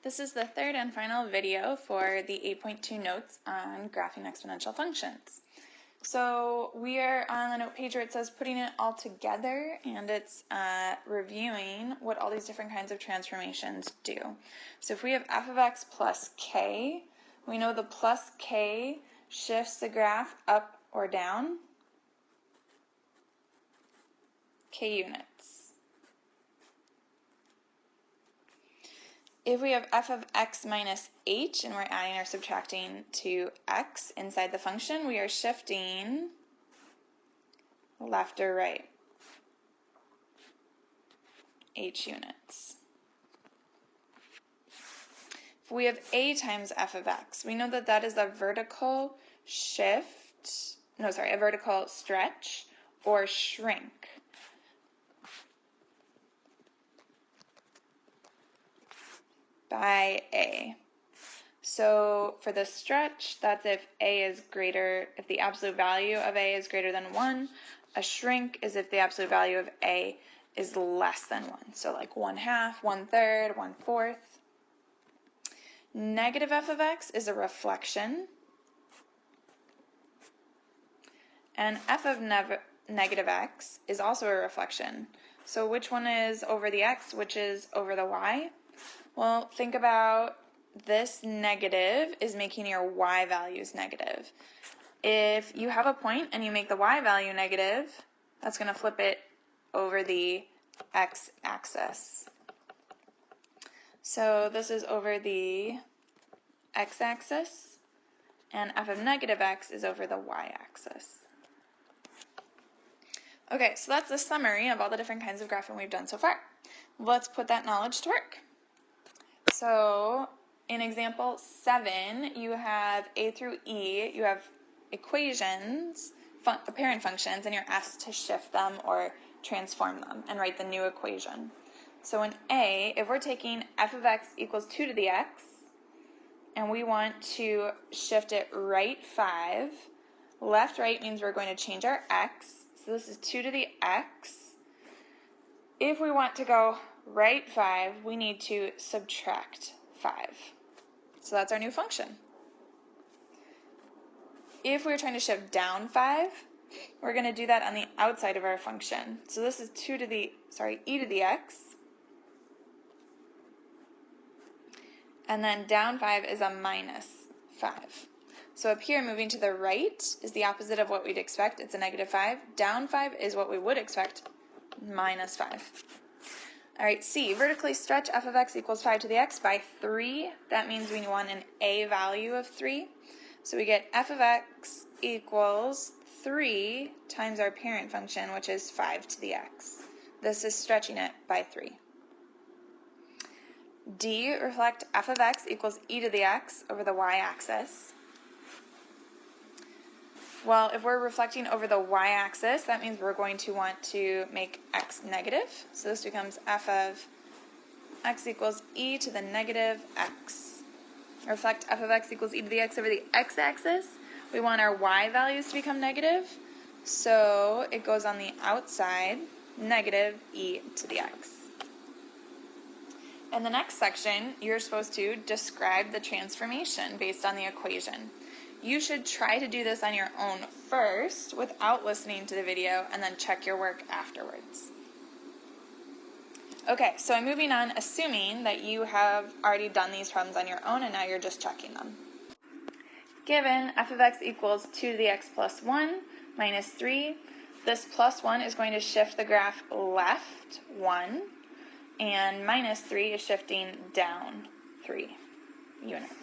This is the third and final video for the 8.2 notes on graphing exponential functions. So we are on the note page where it says putting it all together, and it's reviewing what all these different kinds of transformations do. So if we have f of x plus k, we know the plus k shifts the graph up or down k units. If we have f of x minus h and we're adding or subtracting to x inside the function, we are shifting left or right h units. If we have a times f of x, we know that that is a vertical shift, a vertical stretch or shrink. By a. So for the stretch, that's if the absolute value of a is greater than 1. A shrink is if the absolute value of a is less than 1. So like 1/2, 1/3, 1/4. Negative f of x is a reflection. And f of negative x is also a reflection. So which one is over the x, which is over the y? Well, think about this negative is making your y values negative. If you have a point and you make the y value negative, that's going to flip it over the x-axis. So this is over the x-axis, and f of negative x is over the y-axis. Okay, so that's the summary of all the different kinds of graphing we've done so far. Let's put that knowledge to work. So in example 7, you have a through e, you have equations, parent functions, and you're asked to shift them or transform them and write the new equation. So in a, if we're taking f of x equals 2 to the x, and we want to shift it right 5, left right means we're going to change our x, so this is 2 to the x. If we want to go right 5, we need to subtract 5. So that's our new function. If we're trying to shift down 5, we're going to do that on the outside of our function. So this is e to the x. And then down 5 is a minus 5. So up here, moving to the right is the opposite of what we'd expect. It's a negative 5. Down 5 is what we would expect, minus 5. All right, C, vertically stretch f of x equals 5 to the x by 3. That means we want an a value of 3. So we get f of x equals 3 times our parent function, which is 5 to the x. This is stretching it by 3. D, reflect f of x equals e to the x over the y-axis. Well, if we're reflecting over the y-axis, that means we're going to want to make x negative. So this becomes f of x equals e to the negative x. Reflect f of x equals e to the x over the x-axis. We want our y values to become negative, so it goes on the outside, negative e to the x. In the next section, you're supposed to describe the transformation based on the equation. You should try to do this on your own first without listening to the video, and then check your work afterwards. Okay, so I'm moving on, assuming that you have already done these problems on your own and now you're just checking them. Given f of x equals 2 to the x plus 1 minus 3, this plus 1 is going to shift the graph left 1, and minus 3 is shifting down 3 units.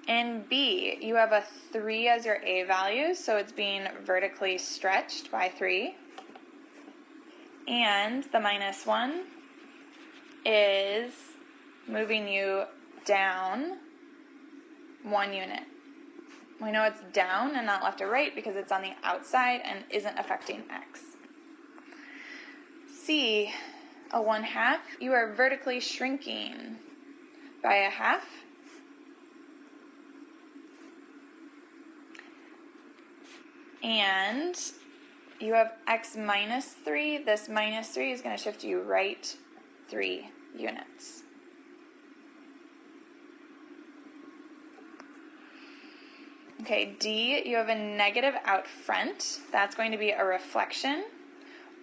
In B, you have a 3 as your a value, so it's being vertically stretched by 3. And the minus 1 is moving you down 1 unit. We know it's down and not left or right because it's on the outside and isn't affecting x. C, a 1/2, you are vertically shrinking by a 1/2. And you have x minus 3. This minus 3 is going to shift you right 3 units. Okay, D, you have a negative out front. That's going to be a reflection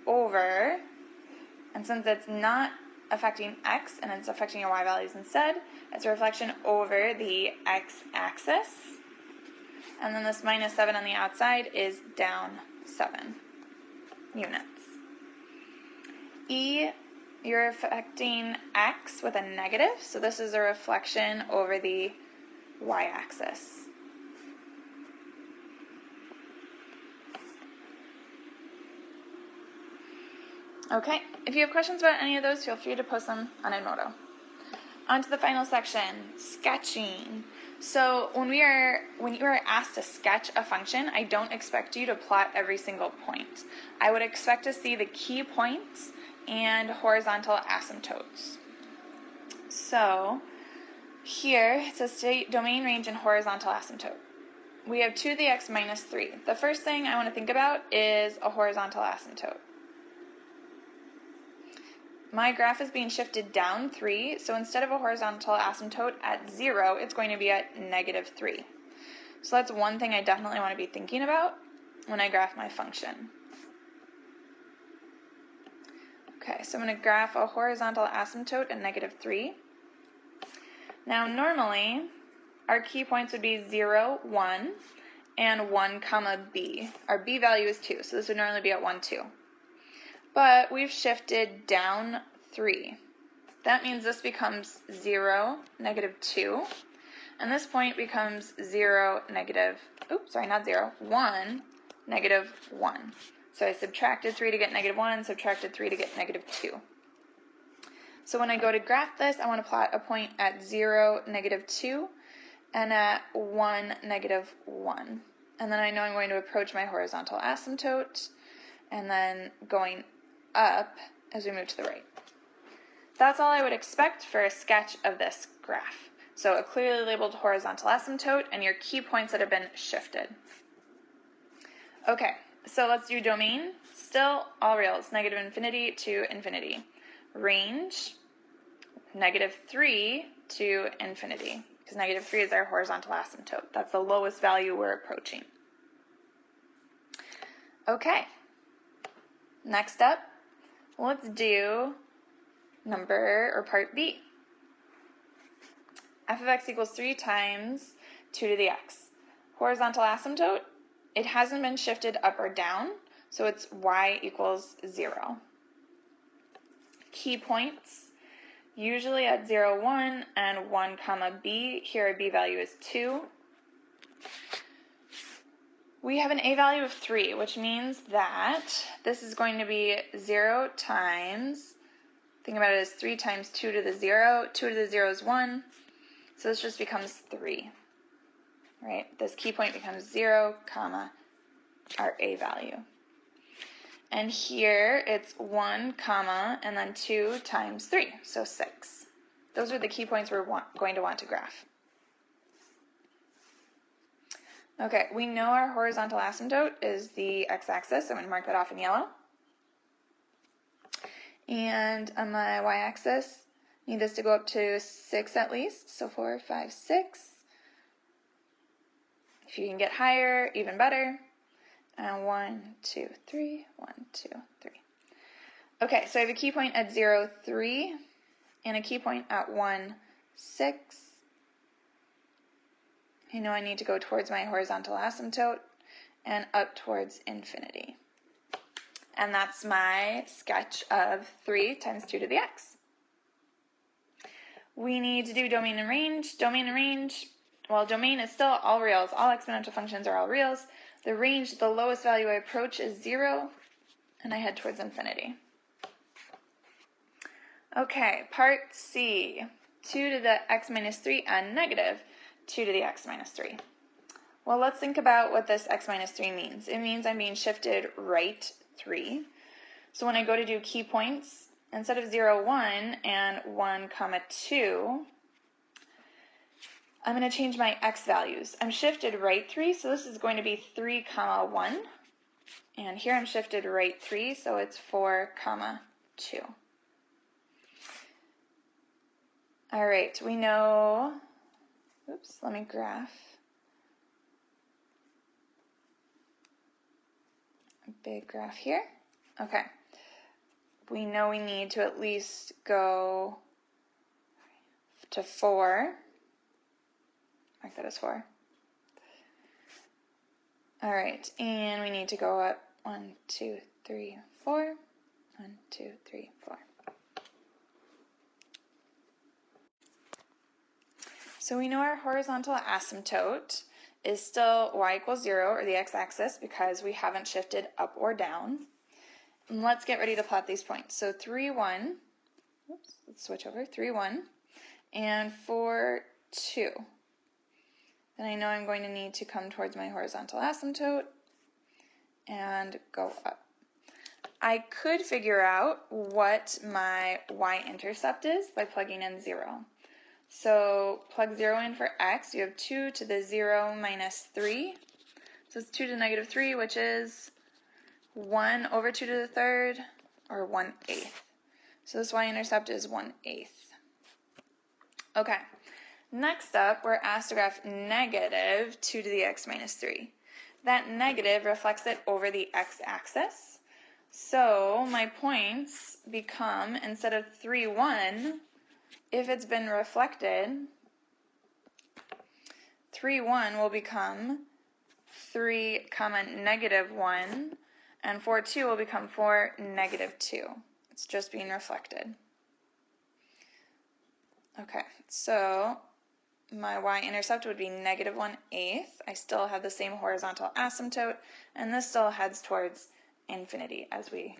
over, and since it's not affecting x and it's affecting your y values instead, it's a reflection over the x-axis. And then this minus 7 on the outside is down 7 units. E, you're affecting x with a negative, so this is a reflection over the y-axis. Okay, if you have questions about any of those, feel free to post them on Edmodo. On to the final section, sketching. So when you are asked to sketch a function, I don't expect you to plot every single point. I would expect to see the key points and horizontal asymptotes. So here it says state domain, range, and horizontal asymptote. We have 2 to the x minus 3. The first thing I want to think about is a horizontal asymptote. My graph is being shifted down 3, so instead of a horizontal asymptote at 0, it's going to be at negative 3. So that's one thing I definitely want to be thinking about when I graph my function. Okay, so I'm going to graph a horizontal asymptote at negative 3. Now normally, our key points would be 0, 1, and 1, comma, b. Our b value is 2, so this would normally be at 1, 2. But we've shifted down 3. That means this becomes 0, negative 2. And this point becomes 0, negative, 1, negative 1. So I subtracted 3 to get negative 1, subtracted 3 to get negative 2. So when I go to graph this, I want to plot a point at 0, negative 2, and at 1, negative 1. And then I know I'm going to approach my horizontal asymptote, and then going up as we move to the right. That's all I would expect for a sketch of this graph. So a clearly labeled horizontal asymptote and your key points that have been shifted. Okay, so let's do domain. Still all reals, negative infinity to infinity. Range, negative 3 to infinity, because negative 3 is our horizontal asymptote. That's the lowest value we're approaching. Okay, next up, let's do part B. F of x equals 3 times 2 to the x. Horizontal asymptote, it hasn't been shifted up or down, so it's y equals 0. Key points, usually at 0, 1, and 1, comma, b. Here our b value is 2. We have an a value of 3, which means that this is going to be 0 times, think about it as 3 times 2 to the 0. 2 to the 0 is 1, so this just becomes 3, right? This key point becomes 0, comma, our a value. And here it's 1, comma, and then 2 times 3, so 6. Those are the key points we're going to want to graph. Okay, we know our horizontal asymptote is the x-axis, so I'm going to mark that off in yellow. And on my y-axis, I need this to go up to 6 at least, so 4, 5, 6. If you can get higher, even better. And 1, 2, 3, 1, 2, 3. Okay, so I have a key point at 0, 3, and a key point at 1, 6. I know I need to go towards my horizontal asymptote and up towards infinity. And that's my sketch of 3 times 2 to the x. We need to do domain and range. Domain and range, well, domain is still all reals. All exponential functions are all reals. The range, the lowest value I approach is 0, and I head towards infinity. Okay, part C, 2 to the x minus 3 and negative 2 to the x minus 3. Well, let's think about what this x minus 3 means. It means I'm being shifted right 3. So when I go to do key points, instead of 0, 1 and 1, comma 2, I'm going to change my x values. I'm shifted right 3, so this is going to be 3, comma 1. And here I'm shifted right 3, so it's 4, comma 2. All right, we know, let me graph. big graph here. Okay. We know we need to at least go to 4. Mark that as 4. All right, and we need to go up 1, 2, 3, 4. 1, 2, 3, 4. So we know our horizontal asymptote is still y equals 0, or the x-axis, because we haven't shifted up or down. And let's get ready to plot these points. So 3, 1, oops, let's switch over, 3, 1, and 4, 2. Then I know I'm going to need to come towards my horizontal asymptote and go up. I could figure out what my y-intercept is by plugging in 0. So plug 0 in for x. You have 2 to the 0 minus 3. So it's 2 to the negative 3, which is 1 over 2 to the third, or 1/8. So this y-intercept is 1/8. Okay. Next up, we're asked to graph negative 2 to the x minus 3. That negative reflects it over the x-axis. So my points become, instead of 3, 1, if it's been reflected, 3, 1 will become 3, negative 1, and 4, 2 will become 4, negative 2. It's just being reflected. Okay, so my y-intercept would be negative 1/8. I still have the same horizontal asymptote, and this still heads towards infinity as we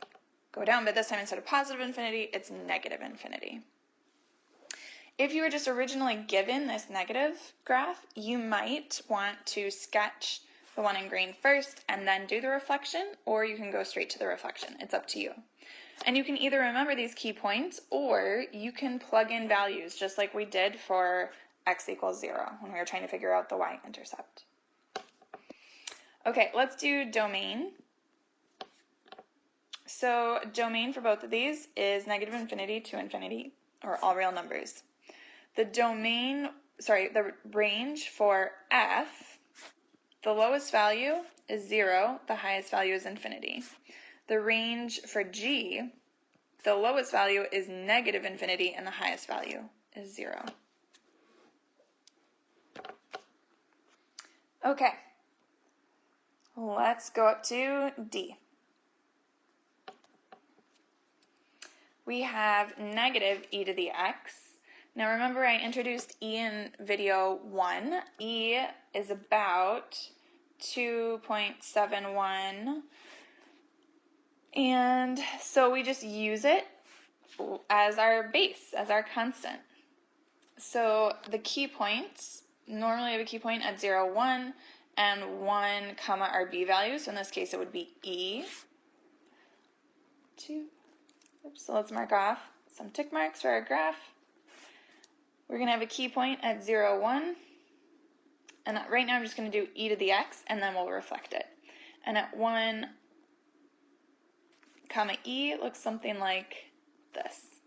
go down, but this time instead of positive infinity, it's negative infinity. If you were just originally given this negative graph, you might want to sketch the one in green first and then do the reflection, or you can go straight to the reflection. It's up to you. And you can either remember these key points, or you can plug in values just like we did for x equals 0 when we were trying to figure out the y-intercept. Okay, let's do domain. So domain for both of these is negative infinity to infinity, or all real numbers. The range for f, the lowest value is 0, the highest value is infinity. The range for g, the lowest value is negative infinity, and the highest value is 0. Okay, let's go up to D. We have negative e to the x. Now remember I introduced e in video 1. E is about 2.71, and so we just use it as our base, as our constant. So the key points, normally I have a key point at 0, 1, and 1, comma, our b values. So in this case it would be e. 2. Oops, so let's mark off some tick marks for our graph. We're going to have a key point at 0, 1. And right now I'm just going to do e to the x, and then we'll reflect it. And at 1, comma, e looks something like this.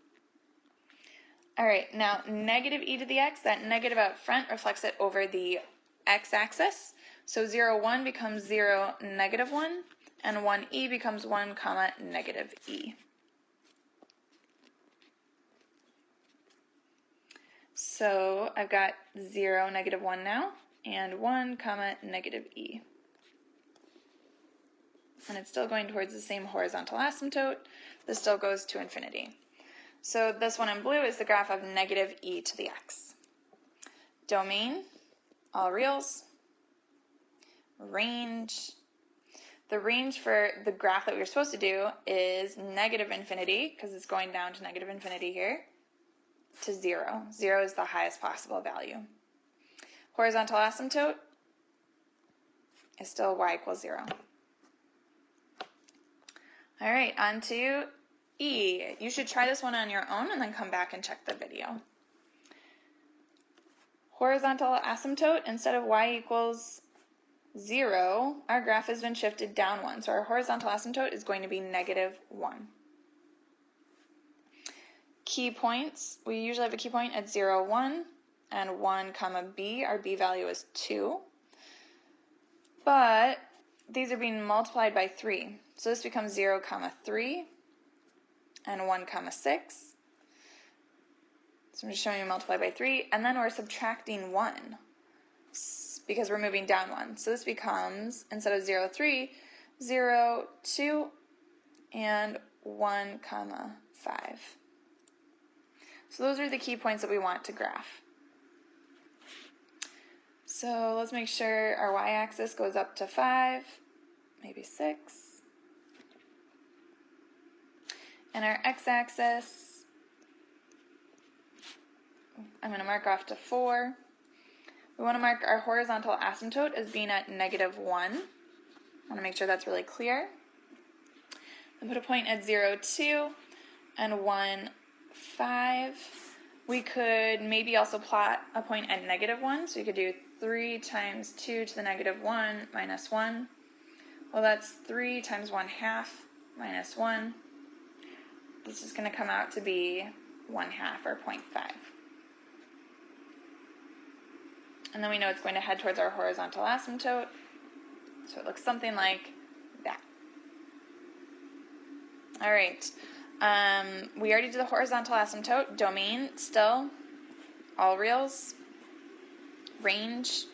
All right, now negative e to the x, that negative out front reflects it over the x-axis. So 0, 1 becomes 0, negative 1, and 1e becomes 1, comma, negative e. So I've got 0, negative 1 now, and 1, comma, negative e. And it's still going towards the same horizontal asymptote. This still goes to infinity. So this one in blue is the graph of negative e to the x. Domain, all reals. Range. The range for the graph that we were supposed to do is negative infinity, because it's going down to negative infinity here, to 0. 0 is the highest possible value. Horizontal asymptote is still y equals 0. All right, on to E. You should try this one on your own and then come back and check the video. Horizontal asymptote, instead of y equals 0, our graph has been shifted down 1. So our horizontal asymptote is going to be negative 1. Key points, we usually have a key point at 0, 1, and 1, comma, b. Our b value is 2. But these are being multiplied by 3. So this becomes 0, 3, and 1, 6. So I'm just showing you multiply by 3, and then we're subtracting 1 because we're moving down 1. So this becomes, instead of 0, 3, 0, 2, and 1, 5. So those are the key points that we want to graph. So let's make sure our y-axis goes up to 5, maybe 6. And our x-axis, I'm going to mark off to 4. We want to mark our horizontal asymptote as being at -1. I want to make sure that's really clear. And put a point at 0, 2, and 1, 5. We could maybe also plot a point at -1, so you could do 3 times 2 to the -1 minus 1. Well, that's 3 times 1/2 minus 1. This is going to come out to be 1/2, or 0.5. And then we know it's going to head towards our horizontal asymptote, so it looks something like that. All right, we already did the horizontal asymptote. Domain, still, all reals. Range,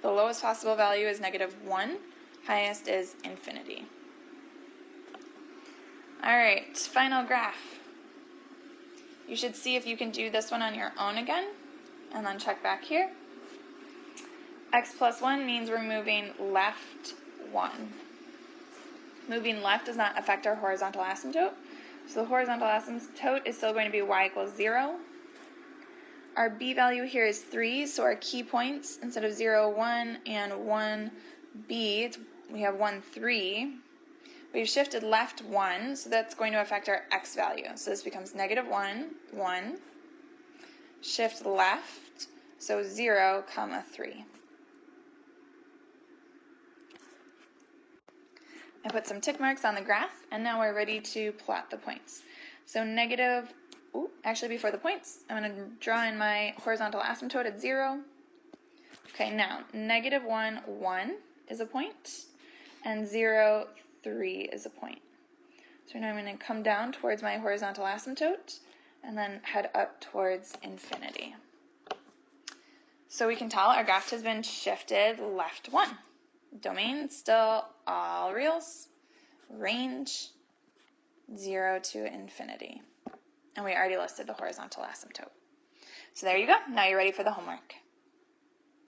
the lowest possible value is -1, highest is infinity. All right, final graph. You should see if you can do this one on your own again, and then check back here. X plus 1 means we're moving left 1. Moving left does not affect our horizontal asymptote, so the horizontal asymptote is still going to be y equals 0. Our b value here is 3, so our key points, instead of 0, 1, and 1, b, we have 1, 3. We've shifted left 1, so that's going to affect our x value. So this becomes -1, 1. Shift left, so 0, 3. I put some tick marks on the graph, and now we're ready to plot the points. So actually before the points, I'm going to draw in my horizontal asymptote at 0. Okay, now -1, 1 is a point, and 0, 3 is a point. So now I'm going to come down towards my horizontal asymptote, and then head up towards infinity. So we can tell our graph has been shifted left 1. Domain, still all reals. Range, 0 to infinity. And we already listed the horizontal asymptote. So there you go. Now you're ready for the homework.